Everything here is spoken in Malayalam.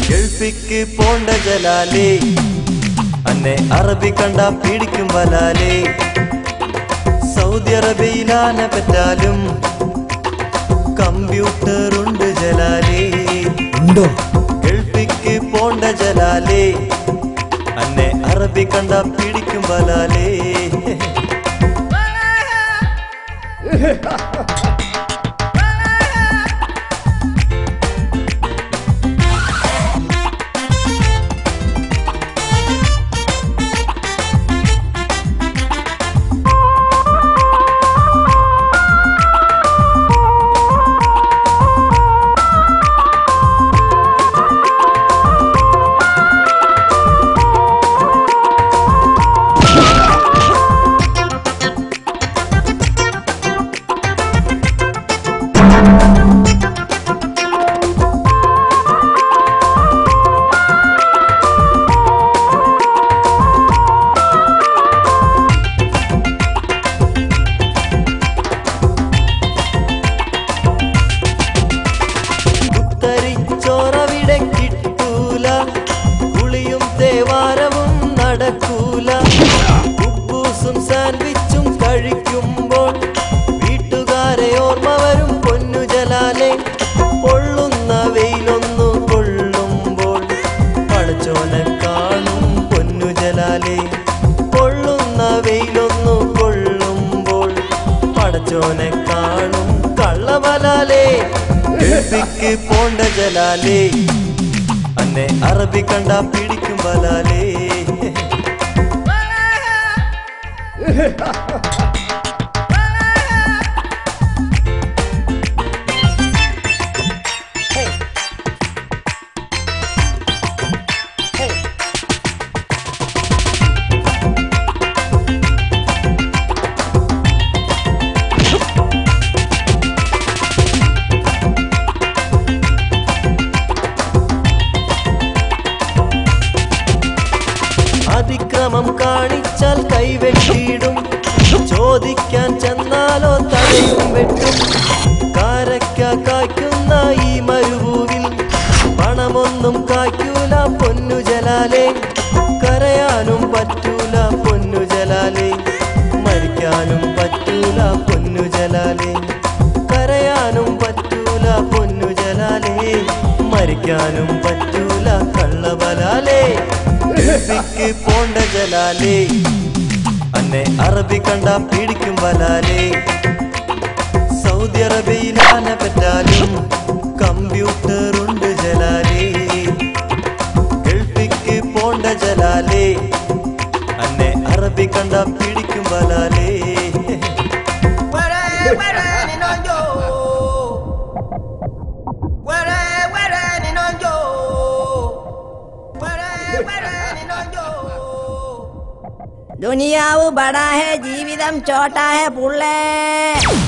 ഗൾഫിക്ക് പോണ്ട ജലാലേ അന്നെ അറബി കണ്ട പിടിക്കും വലാലേ സൗദി അറേബ്യയിലാന പറ്റാലും കമ്പ്യൂട്ടർ ഉണ്ട് ജലാലേ ഉണ്ടോ ഗൾഫിക്ക് പോണ്ട ജലാലേ അന്നെ അറബി കണ്ട പിടിക്കും വലാലേ ഉപ്പൂസും സാൻഡ്വിച്ചും കഴിക്കുമ്പോൾ വീട്ടുകാരെ ഓർമ്മ വരും പൊന്നു ജലാലേ പൊള്ളുന്ന വെയിലൊന്നു കൊള്ളുമ്പോൾ പടച്ചോനെ കാണും പൊന്നു ജലാലേ പൊള്ളുന്ന വെയിലൊന്നു കൊള്ളുമ്പോൾ പടച്ചോനെ കാണും കള്ളവലാലേ ഗൾഫിക്ക് പോണ്ട ജലാലേ അന്നെ അറബി കണ്ട പിടിക്കും വലാലേ അതിക്രമം കാണിച്ചാൽ കൈവെട്ടിയിടും ചോദിക്കാൻ ചെന്നാലോ തലയും വെട്ടും കാരക്ക കായ്ക്കുന്ന ഈ മരുഭൂവിൽ പണമൊന്നും കായ്ക്കൂല പൊന്നു ജലാലേ കരയാനും പറ്റൂല പൊന്നു ജലാലേ മരിക്കാനും പറ്റൂല പൊന്നു ജലാലേ കരയാനും പറ്റൂല പൊന്നു ജലാലേ മരിക്കാനും പറ്റൂല കള്ളബലാലേ ഗൾഫിക്ക് പോണ്ട ജലാലേ അന്നെ അറബി കണ്ട പിടിക്കും വലാലേ സൗദി അറേബ്യയിലാന പറ്റാലും കമ്പ്യൂട്ടർ ഉണ്ട് ജലാലേ ഗൾഫിക്ക് പോണ്ട ജലാലേ അന്നെ അറബി കണ്ട പിടിക്കും വലാലേ दुनियाव बड़ा है जीवितम छोटा है पुल्ले।